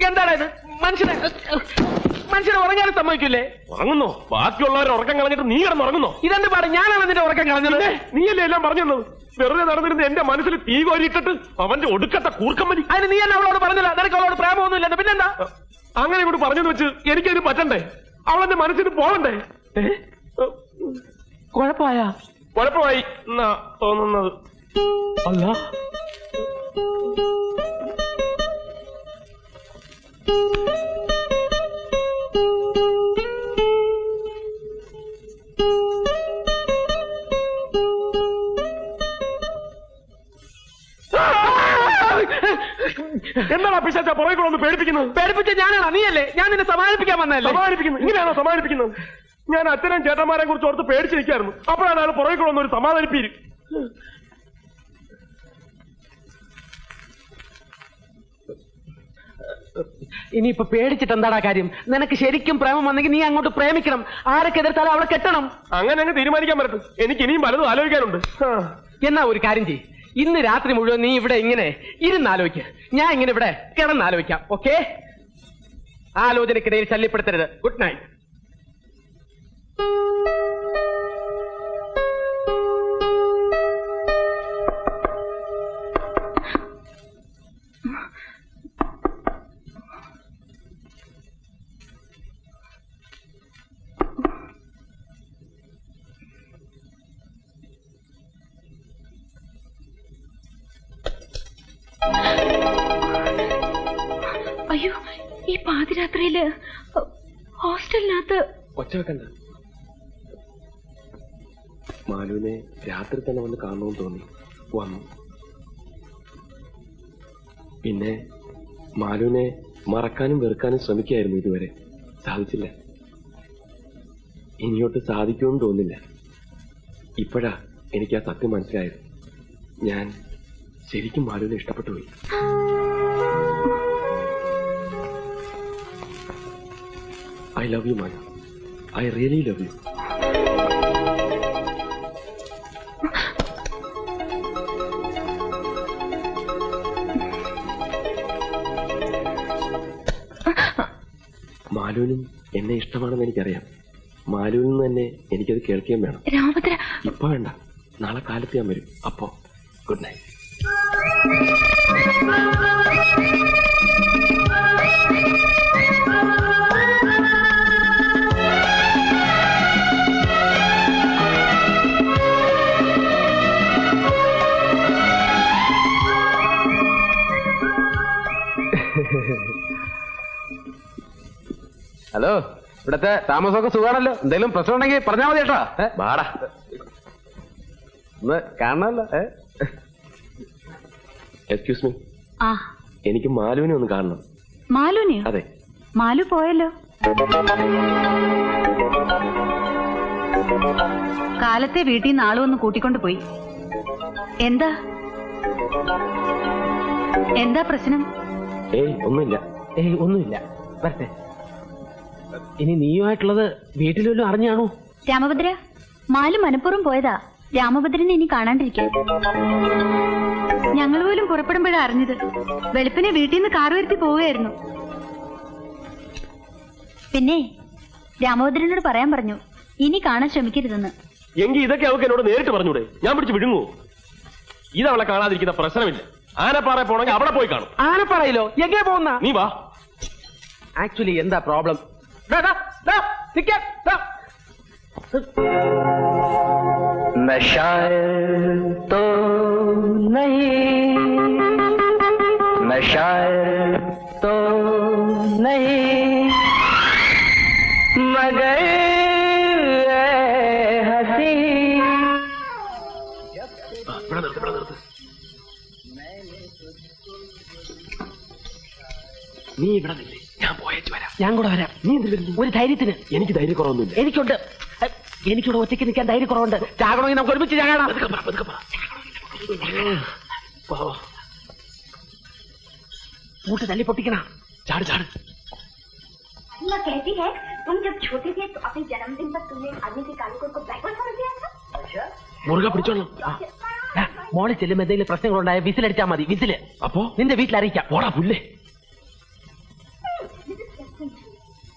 എന്താണ് ഇത്? മനുഷ്യനെ ഉറങ്ങാനും സമ്മതിക്കില്ലേ? ഉറങ്ങുന്നോ? ബാക്കിയുള്ളവരെ ഉറക്കം കളഞ്ഞിട്ട് നീ കിടന്ന് ഉറങ്ങുന്നോ? ഇതെന്ത് പാടും? ഞാനാണ് നിന്റെ ഉറക്കം കളഞ്ഞത്. നീയല്ലേ എല്ലാം പറഞ്ഞത്? വെറുതെ നടന്നിരുന്ന എന്റെ മനസ്സിൽ തീ കോരിയിട്ടിട്ട് അവന്റെ ഒടുക്കത്തെ കൂർക്കമ്മതി. അതിന് നീ എന്നെ അവളോട് പറഞ്ഞില്ല. നിനക്ക് അവളോട് പ്രേമമൊന്നുമില്ല. പിന്നെന്താ? അങ്ങനെ ഇങ്ങോട്ട് പറഞ്ഞെന്ന് വെച്ച് എനിക്കതിന് പറ്റണ്ടേ? അവളെന്റെ മനസ്സിന് പോകണ്ടേ? കുഴപ്പമായി എന്നാ തോന്നുന്നത്. അല്ല, എന്താണ് പിശാച പുറകെ കൂടെ ഒന്ന് പേടിപ്പിക്കുന്നത്? പേടിപ്പിച്ച ഞാനാണോ? നീയല്ലേ? ഞാൻ നിന്നെ സമാധാനിപ്പിക്കാൻ വന്നല്ലേ? സമാധാനിപ്പിക്കുന്നു? ഇങ്ങനെയാണോ സമാധാനിപ്പിക്കുന്നത്? ഞാൻ അച്ഛനും ചേട്ടന്മാരെ കുറിച്ച് ഓർത്ത് പേടിച്ചിരിക്കായിരുന്നു. അപ്പോഴാണ് അയാൾ പുറകെ കൂടെ ഒരു സമാധാനിപ്പീര്. ഇനിയിപ്പൊ പേടിച്ചിട്ട് എന്താടാ കാര്യം? നിനക്ക് ശരിക്കും പ്രേമം വന്നെങ്കിൽ നീ അങ്ങോട്ട് പ്രേമിക്കണം. ആരൊക്കെ എതിർത്താലും അവളെ കെട്ടണം. അങ്ങനെ അങ്ങ് തീരുമാനിക്കാൻ പറ്റും. എനിക്ക് ഇനിയും പലതും ആലോചിക്കാനുണ്ട്. എന്നാ ഒരു കാര്യം ചെയ്യ്, ഇന്ന് രാത്രി മുഴുവൻ നീ ഇവിടെ ഇങ്ങനെ ഇരുന്നാലോചിക്ക. ഞാൻ ഇങ്ങനെ ഇവിടെ കിടന്നാലോചിക്കാം. ഓക്കെ? ആലോചനക്കിടയിൽ ശല്യപ്പെടുത്തരുത്. Good night. അയ്യോ, ഈ പാതിരാത്രിയില് ഹോസ്റ്റലിനകത്ത് ഒച്ച വെക്കണ്ട. മാലുവിനെ രാത്രി തന്നെ വന്ന് കാണണമെന്ന് തോന്നി. വന്നു. പിന്നെ മാലുവിനെ മറക്കാനും വെറുക്കാനും ശ്രമിക്കായിരുന്നു. ഇതുവരെ സാധിച്ചില്ല. ഇനിയോട്ട് സാധിക്കുമെന്ന് തോന്നില്ല. ഇപ്പോഴാ എനിക്ക് ആ സത്യം മനസ്സിലായത്. ഞാൻ ശരിക്കും മാലുവിനെ ഇഷ്ടപ്പെട്ടു പോയി. I love you, Manu. I really love you. മാലുവിനും എന്നെ ഇഷ്ടമാണെന്ന് എനിക്കറിയാം. മാലുവിൽ നിന്ന് തന്നെ എനിക്കത് കേൾക്കുകയും വേണം. ഇപ്പൊ വേണ്ട, നാളെ കാലത്ത് ഞാൻ വരും. അപ്പോ ഗുഡ് നൈറ്റ്. ഹലോ, ഇവിടത്തെ താമസമൊക്കെ സുഖാണല്ലോ? എന്തെങ്കിലും പ്രശ്നം ഉണ്ടെങ്കിൽ പറഞ്ഞാൽ മതി കേട്ടോ. വാടാ, ഒന്ന് കാണണല്ലോ. എക്സ്ക്യൂസ് മീ, എനിക്ക് മാലുവിനെ ഒന്ന് കാണണം. മാലുവിനെയോ? അതെ. മാലു പോയല്ലോ. കാലത്തെ വീട്ടിൽ നിന്ന് ആള് വന്ന് കൂട്ടിക്കൊണ്ട് പോയി. എന്താ പ്രശ്നം? ഒന്നുമില്ല. വരട്ടെ. ഇനി നീയുമായിട്ടുള്ളത് വീട്ടിലും അറിഞ്ഞാണോ? രാമഭദ്ര, മാലു മനഃപൂർവ്വം പോയതാ രാമഭദ്രനെ ഇനി കാണാണ്ടിരിക്കാൻ. ഞങ്ങൾ പോലും പുറപ്പെടുമ്പോഴാണ് അറിഞ്ഞത്. വെളുപ്പിനെ വീട്ടിൽ നിന്ന് കാർ വരുത്തി പോവുകയായിരുന്നു. പിന്നെ രാമഭദ്രനോട് പറയാൻ പറഞ്ഞു ഇനി കാണാൻ ശ്രമിക്കരുതെന്ന്. എങ്കിൽ ഇതൊക്കെ അവൾക്ക് എന്നോട് നേരിട്ട് പറഞ്ഞൂടെ? ഞാൻ പിടിച്ച് വിഴുങ്ങുവോ? ഇതവളെ കാണാതിരിക്കുന്ന പ്രശ്നമില്ല. ആനപ്പാറ പോണെങ്കിൽ അവിടെ പോയി കാണും. ആനപ്പാറയിലോ? എങ്ങനെ പോകുന്ന? നീ വാ. ആക്ച്വലി എന്താ പ്രോബ്ലം? मैं शायर तो नहीं, मैं शायर तो नहीं, मगर हंसी. നീ ഇവിടെ നില്ലേ, ഞാൻ പോയേച്ചു വരാം. ഞാൻ കൂടെ വരാം. നീ എന്ത് വരുന്നു? ഒരു ധൈര്യത്തിന്. എനിക്ക് ധൈര്യക്കുറവൊന്നുമില്ല. എനിക്കുണ്ട്. എനിക്കിവിടെ ഒറ്റയ്ക്ക് നിൽക്കാൻ ധൈര്യക്കുറവുണ്ട്. ചാകണമെങ്കിൽ നമുക്ക് ഒരുമിച്ച് ചാകണം. കൂട്ട് തല്ലി പൊട്ടിക്കണം. ചാട് ചാട്. कहती है तुम जब छोटे थे तो अपने जन्मदिन पर तुमने आदमी के कालीकोट को ब्लैक समझ लिया था. മുറുകെ പിടിച്ചോളാം. മോളിൽ ചെല്ലുമ്പോ എന്തെങ്കിലും പ്രശ്നങ്ങളുണ്ടായ വിസിലടിച്ചാ മതി. വിസില് അപ്പോ നിന്റെ വീട്ടിൽ അറിയിക്കാം. പോടാ പുല്ലേ.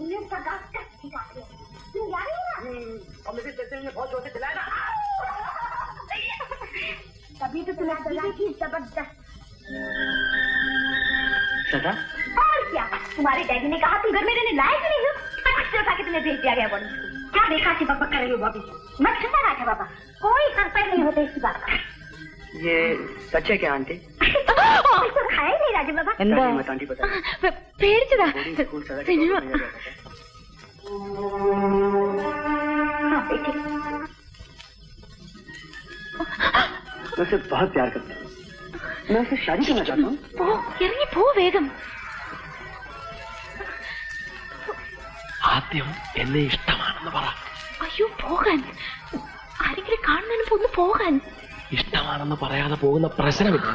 उन्हें सगा कर दिखा दे तुम जाने ना बहुत जोर से चलाना तभी तो तुम्हें सजा की जबरदस्त सजा? और क्या, तुम्हारे डैडी ने कहा तुम घर में रहने लायक नहीं हो, तो उठा के तुम्हें भेज दिया गया बॉडी स्कूल। क्या देखा कि बकबक कर रही हो बॉबी? मत सुना रहा था बाबा, कोई हंसता नहीं होता इसकी बात का। ये सच है क्या आंटी? तो खाए नहीं राजू बाबा। എന്താ मत आंटी बता പേടിച്ചതാ स्कूल सजा സിനിമ हाँ बेटी, मैं उसे बहुत प्यार करता हूँ, मैं उससे शादी करना चाहता हूँ। പോ ഇറങ്ങി പോ വേഗം. ആദ്യം എന്നെ ഇഷ്ടമാണെന്ന് പറ. അയ്യോ പോകാൻ, ആരെങ്കിലും കാണുന്നതിന് മുമ്പ് ഒന്ന് പോകാൻ. ഇഷ്ടമാണെന്ന് പറയാതെ പോകുന്ന പ്രശ്നമില്ല.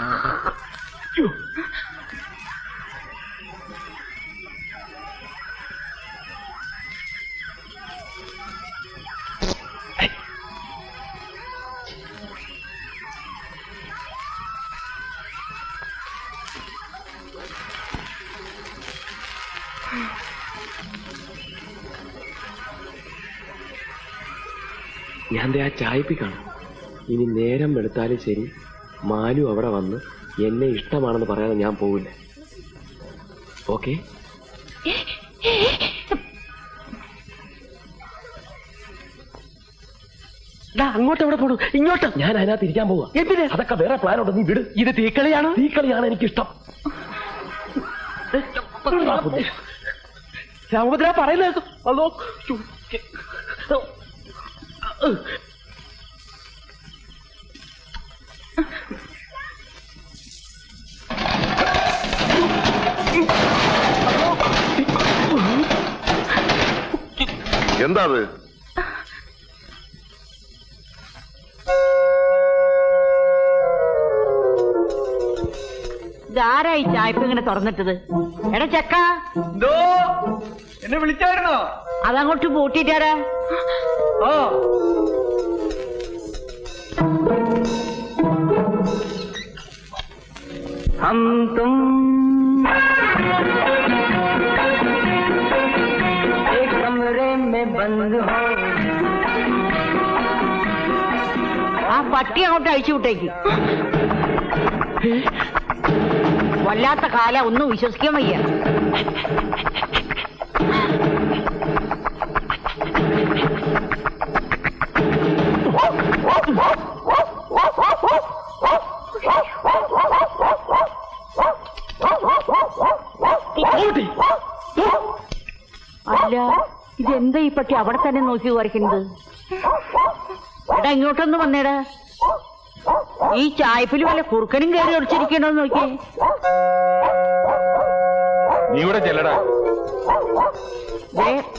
ഞാൻ ആ ചായപ്പി കാണും. ഇനി നേരം വെളുത്താലും ശരി, മാലു അവിടെ വന്ന് എന്നെ ഇഷ്ടമാണെന്ന് പറയാതെ ഞാൻ പോവില്ല. ഓക്കെ? അങ്ങോട്ട് എവിടെ പോണു? ഇങ്ങോട്ട്. ഞാൻ അതിനകത്ത് ഇരിക്കാൻ പോവാ. എന്തിന്? അതൊക്കെ വേറെ പ്ലാനുണ്ട്, നീ വിട്. ഇത് തീക്കളിയാണ്. തീക്കളിയാണ് എനിക്കിഷ്ടം. രാമഭദ്ര പറയുന്നത് അതോ എന്താ അത്? ഇതാരായി ചായപ്പ് ഇങ്ങനെ തുറന്നിട്ടത്? എടാ ചക്ക, എന്നെ വിളിച്ചായിരുന്നോ? അതങ്ങോട്ട് പൂട്ടിട്ടാരാ? ഓ हम तुम एक कमरे में बंद हो. ആ പട്ടി അങ്ങോട്ട് അഴിച്ചു വിട്ടേക്ക്. വല്ലാത്ത കാല, ഒന്നും വിശ്വസിക്കാൻ വയ്യ. അല്ല, ഇതെന്താ ഈ പട്ടി അവിടെ തന്നെ നോക്കി വരയ്ക്കുന്നത്? എടാ ഇങ്ങോട്ടൊന്ന് വന്നേടാ. ഈ ചായപ്പിൽ വല്ല കുറുക്കനും കയറി ഒടിച്ചിരിക്കണോന്ന് നോക്കിയേ. നീ ഇവിടെ ചെല്ലടാ.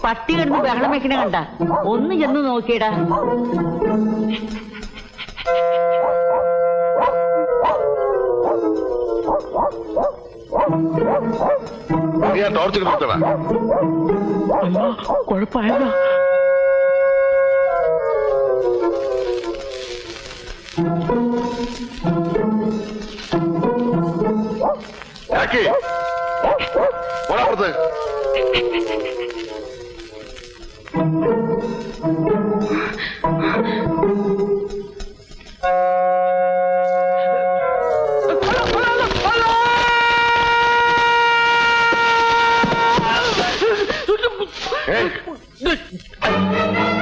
പട്ടി കിടന്ന് ബഹളം വെക്കണ കണ്ട, ഒന്ന് ചെന്ന് നോക്കിയടാ. നീ ആ ടോർച്ച് നിർത്തടാ. കുഴപ്പമായല്ലോ. പോടാപ്പുറത്ത്.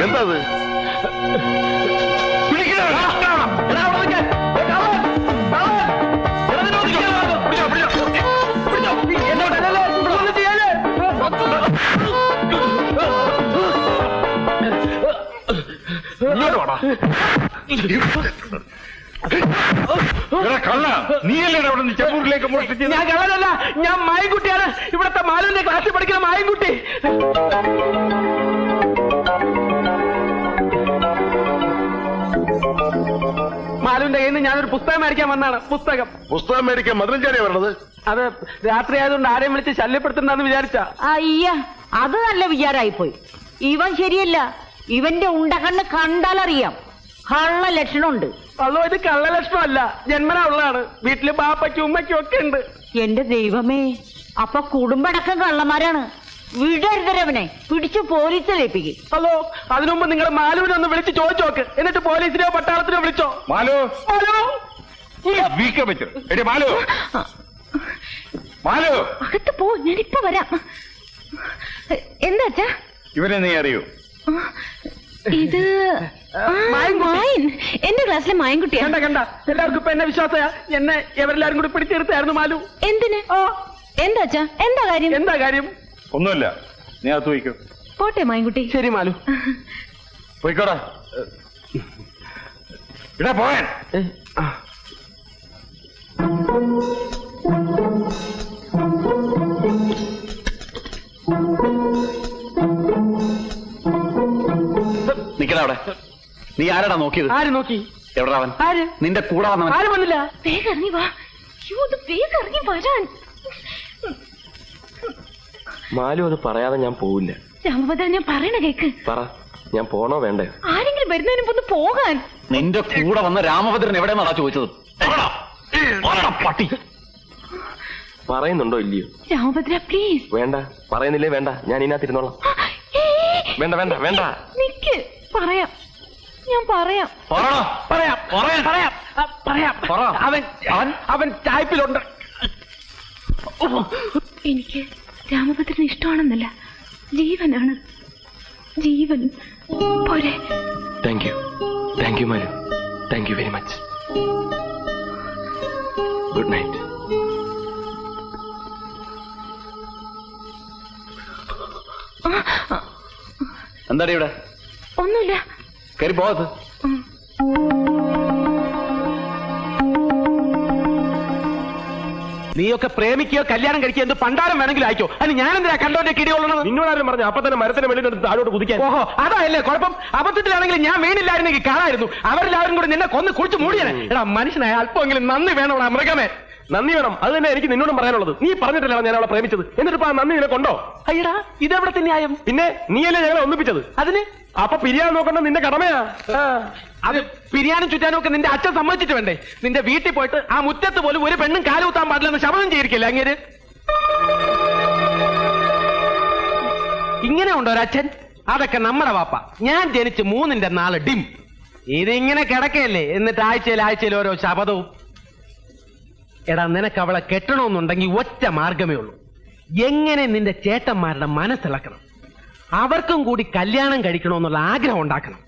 എന്താ അത്? കള്ള, നീയല്ലേ അവിടെ നിന്ന് ചെമ്പൂരിലേക്ക് മോഷ്ടിച്ചത്? ഞാൻ കള്ളനല്ല, ഞാൻ മായൻകുട്ടിയാണ്. ഇവിടത്തെ മാലുവിന്റെ ക്ലാസ്സിൽ പഠിക്കുന്ന മായൻകുട്ടി. മാലുവിന്റെ കയ്യിൽ നിന്ന് ഞാനൊരു പുസ്തകം മേടിക്കാൻ വന്നാണ്. പുസ്തകം മേടിക്കാൻ മധുരഞ്ചാരിയാ വരണത്? അത് രാത്രി ആയതുകൊണ്ട് ആരെയും വിളിച്ച് ശല്യപ്പെടുത്തണ്ടെന്ന് വിചാരിച്ച. അയ്യ, അത് നല്ല വിചാരായിപ്പോയി. ഇവൻ ശരിയല്ല. ഇവന്റെ ഉണ്ടകണ്ണ് കണ്ടാലറിയാം. കള്ള ലക്ഷണമുണ്ട്. അതോ ഇത് കള്ളലക്ഷണമല്ല, ജന്മനാ ഉള്ളതാണ്. വീട്ടില് ബാപ്പയ്ക്കും ഉമ്മയ്ക്കും ഒക്കെ ഉണ്ട്. എന്റെ ദൈവമേ, അപ്പൊ കുടുംബടക്കം കള്ളന്മാരാണ്. വിടരുതരവനെ പിടിച്ചു പോലീസിലേപ്പിക്കും. അതോ അതിനുമുമ്പ് നിങ്ങളുടെ മാലുവിനെ ഒന്ന് വിളിച്ച് ചോദിച്ചു നോക്ക്. എന്നിട്ട് പോലീസിനെയോ പട്ടാളത്തിനോ വിളിച്ചോ. മാലു മാലു, വീക്കം വെച്ചു. എടി മാലു, മാലു, അകത്ത് പോ, ഞാനിപ്പോ വരാം. എന്താ അച്ഛാ? ഇവനെ നീ അറിയൂ? ഇത് മായൻ, എന്റെ ക്ലാസ്സിലെ മായൻകുട്ടിയാ. കണ്ട കണ്ട, എല്ലാവർക്കും ഇപ്പൊ എന്നെ വിശ്വാസയാ. എന്നെ എവരെല്ലാരും കൂടി പിടിച്ചെടുത്തായിരുന്നു മാലു. എന്തിന്? എന്താ അച്ഛാ? എന്താ കാര്യം? എന്താ കാര്യം? ഒന്നുമില്ല, നീ അകത്ത് പോയിക്കോ. പോട്ടെ മായൻകുട്ടി. ശരി മാലു. പോയിക്കോടാ. ഇടാ പോയാൻ. നിക്കടാ അവിടെ. നീ ആരാടാ നോക്കിയത്? ആര് നോക്കി? എവിടാ അവൻ? ആര്? നിന്റെ കൂടെ വന്നവൻ. ആര് വന്നില്ല? വേഗം ഇറങ്ങി വാ. വേഗം ഇറങ്ങി വരാൻ. മാലു അത് പറയാതെ ഞാൻ പോവില്ല. രാമഭദ്ര, ഞാൻ പറയണ കേക്ക്. പറ, ഞാൻ പോണോ വേണ്ടേ? ആരെങ്കിലും വരുന്നതിന് മുമ്പ് ഒന്ന് പോകാൻ. നിന്റെ കൂടെ വന്ന രാമഭദ്രൻ എവിടെയെന്നാ ചോദിച്ചത്? പട്ടി. പറയുന്നുണ്ടോ ഇല്ലയോ? രാമഭദ്ര പ്ലീസ്. വേണ്ട, പറയുന്നില്ലേ വേണ്ട, ഞാൻ ഇതിനകത്തിരുന്നോളാം. വേണ്ട വേണ്ട വേണ്ട. നിക്ക്, പറയാം, ഞാൻ പറയാം. പറയാം പറയാം പറയാം. അവൻ ചായ്പിലുണ്ട്. എനിക്ക് രാമഭദ്രന് ഇഷ്ടമാണെന്നല്ല, ജീവനാണ് ജീവൻ. പോരെ? Thank you Malu, thank you very much. Good night. എന്താടി ഇവിടെ? ഒന്നുമില്ല. കയറി പോകത്ത്. നീയൊക്കെ പ്രേമിക്കുകയോ കല്യാണം കഴിക്കുകയോ എന്ത് പണ്ടാരം വേണമെങ്കിലും അയക്കോ. അതിന് ഞാനെന്തിനാ കണ്ടോന്റെ കിടികൊള്ളണത്? നിന്നോടാരും പറഞ്ഞു അപ്പൊ തന്നെ മരത്തിന് വെളിയിൽ എടുത്ത് താഴോട്ട് കുതിക്കാൻ? ഓഹോ, അതായല്ലേ കുഴപ്പം. അബദ്ധത്തിലാണെങ്കിൽ ഞാൻ വീണില്ലായിരുന്നെങ്കിൽ കാണായിരുന്നു. അവരെല്ലാവരും കൂടി നിന്നെ കൊന്ന് കുളിച്ച് മൂടിയാണ്. എടാ മനുഷ്യനായ അല്പമെങ്കിലും നന്ദി വേണോടാ മൃഗമേ. നന്ദി വേണം. അത് തന്നെ എനിക്ക് നിന്നോടും പറയാനുള്ളത്. നീ പറഞ്ഞിട്ടല്ല ഞാൻ അവളെ പ്രേമിച്ചത്. എന്നിട്ട് ആ നന്ദി നിനക്കൊണ്ടോ? അയ്യടാ, ഇതെവിടത്തെ ന്യായം? പിന്നെ നീയല്ലേ ഞങ്ങളെ ഒന്നിപ്പിച്ചത്? അതിന് അപ്പൊ പിരിയാൻ നോക്കണ്ട നിന്റെ കടമയാ. അത് പിരിയാനും ചുറ്റാനും ഒക്കെ നിന്റെ അച്ഛൻ സമ്മതിച്ചിട്ട് വേണ്ടേ? നിന്റെ വീട്ടിൽ പോയിട്ട് ആ മുറ്റത്ത് പോലും ഒരു പെണ്ണും കാലുകുത്താൻ പാടില്ലെന്ന് ശപഥം ചെയ്തിരിക്കില്ല അങ്ങേര്? ഇങ്ങനെ ഉണ്ടോ ഒരച്ഛൻ? അതൊക്കെ നമ്മുടെ വാപ്പ. ഞാൻ ജനിച്ച് 3ന്റെ നാള് ഡിം. ഇതിങ്ങനെ കിടക്കയല്ലേ, എന്നിട്ട് ആഴ്ചയിൽ ഓരോ ശപഥവും. എടാ, നിനക്ക് അവളെ കെട്ടണമെന്നുണ്ടെങ്കിൽ ഒറ്റ മാർഗമേ ഉള്ളൂ. എങ്ങനെ നിന്റെ ചേട്ടന്മാരുടെ മനസ്സിളക്കണം. അവർക്കും കൂടി കല്യാണം കഴിക്കണമെന്നുള്ള ആഗ്രഹം ഉണ്ടാക്കണം.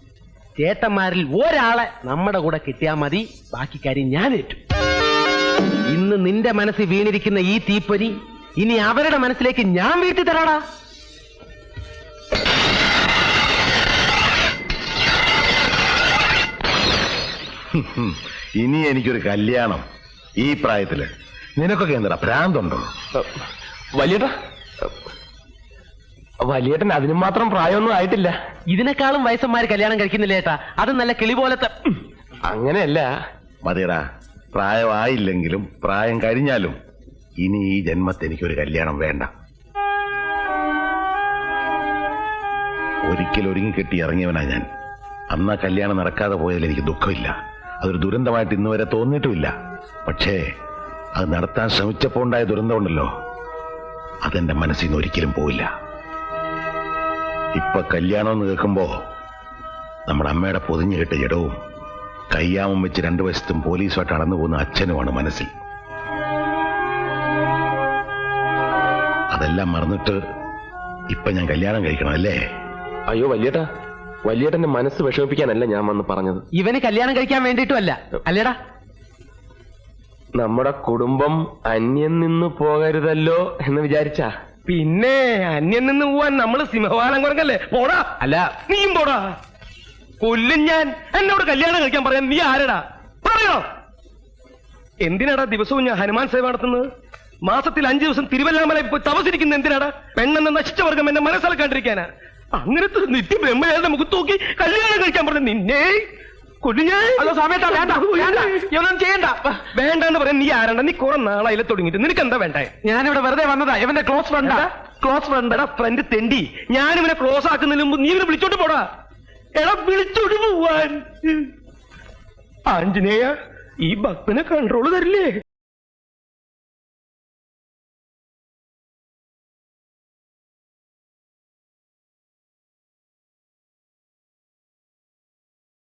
ചേട്ടന്മാരിൽ ഒരാളെ നമ്മുടെ കൂടെ കിട്ടിയാൽ മതി, ബാക്കി കാര്യം ഞാൻ ഏറ്റു. ഇന്ന് നിന്റെ മനസ്സിൽ വീണിരിക്കുന്ന ഈ തീപ്പൊരി ഇനി അവരുടെ മനസ്സിലേക്ക് ഞാൻ വീട്ടി തരാടാ. ഇനി എനിക്കൊരു കല്യാണം ഈ പ്രായത്തില്? നിനക്കൊക്കെ എന്താ ഭ്രാന്തുണ്ടോ? വലിയേട്ടൻ അതിനും മാത്രം പ്രായമൊന്നും ആയിട്ടില്ല. ഇതിനേക്കാളും വയസ്സന്മാര് കല്യാണം കഴിക്കുന്നില്ല ഏട്ടാ. അത് നല്ല കിളി പോലത്തെ. അങ്ങനെയല്ല. മതിയടാ, പ്രായമായില്ലെങ്കിലും പ്രായം കഴിഞ്ഞാലും ഇനി ഈ ജന്മത്തെ എനിക്കൊരു കല്യാണം വേണ്ട. ഒരിക്കൽ ഒരുങ്ങിക്കെട്ടി ഇറങ്ങിയവനാ ഞാൻ. അന്ന് ആ കല്യാണം നടക്കാതെ പോയതിൽ എനിക്ക് ദുഃഖമില്ല. അതൊരു ദുരന്തമായിട്ട് ഇന്ന് വരെ തോന്നിയിട്ടുമില്ല. പക്ഷേ അത് നടത്താൻ ശ്രമിച്ചപ്പോൾ ഉണ്ടായ ദുരന്തമുണ്ടല്ലോ, അതെന്റെ മനസ്സിൽ നിന്ന് ഒരിക്കലും പോയില്ല. ഇപ്പൊ കല്യാണം എന്ന് കേൾക്കുമ്പോ നമ്മുടെ അമ്മയുടെ പൊതിഞ്ഞു കെട്ട ജഡവും കയ്യാമം വെച്ച് 2 വശത്തും പോലീസുമായിട്ട് അടന്നു പോകുന്ന അച്ഛനുമാണ് മനസ്സിൽ. അതെല്ലാം മറന്നിട്ട് ഇപ്പൊ ഞാൻ കല്യാണം കഴിക്കണം അല്ലേ? അയ്യോ വലിയേട്ടാ, വലിയേട്ടന്റെ മനസ്സ് വിഷമിപ്പിക്കാനല്ല ഞാൻ വന്ന് പറഞ്ഞത്. ഇവന് കല്യാണം കഴിക്കാൻ വേണ്ടിയിട്ടുമല്ല അല്ലേടാ. നമ്മുടെ കുടുംബം അന്യം നിന്ന് പോകരുതല്ലോ എന്ന് വിചാരിച്ചാ. പിന്നെ അന്യം നിന്ന് പോവാൻ നമ്മള് സിംഹവാലം കുറങ്ങല്ലേ? പോടാ. അല്ല, നീയും പോടാ. കൊല്ലും ഞാൻ. എന്നോട് കല്യാണം കഴിക്കാൻ പറയാൻ നീ ആരടാ? പറയണോ? എന്തിനാടാ ദിവസവും ഞാൻ ഹനുമാൻ സേവ നടത്തുന്നത്? മാസത്തിൽ 5 ദിവസം തിരുവല്ലാമലയിൽ പോയി തപസിരിക്കുന്ന എന്തിനാടാ? പെണ്ണെന്ന നശിച്ച വർഗം എന്നെ മനസ്സിലാക്കാണ്ടിരിക്കാനാ? അങ്ങനത്തെ നിത്യ ബ്രഹ്മയാളുടെ മുഖത്ത് നോക്കി കല്യാണം കഴിക്കാൻ പറഞ്ഞ നിന്നെ കൊല്ലും ഞാൻ. അതോ സമയത്താ? വേണ്ട ഇവനൊന്നും ചെയ്യണ്ട. വേണ്ടെന്ന് പറയാൻ നീ ആരണ്ട? നീ കുറെ നാളായില്ല തുടങ്ങിയിട്ട്. നിനക്ക് എന്താ വേണ്ടേ? ഞാനിവിടെ വെറുതെ വന്നതാ. ഇവന്റെ ക്ലോസ് ഫ്രണ്ടാ. Close friend? എടാ ഫ്രണ്ട് തെണ്ടി. ഞാനിവനെ ക്ലോസ് ആക്കുന്നതിന് മുമ്പ് നീ ഇവനെ വിളിച്ചോട്ട് പോടാ. എടാ വിളിച്ചോട്ട് പോവാൻ. ആഞ്ജനേയ ഈ ഭക്തനെ കൺട്രോൾ തരില്ലേ?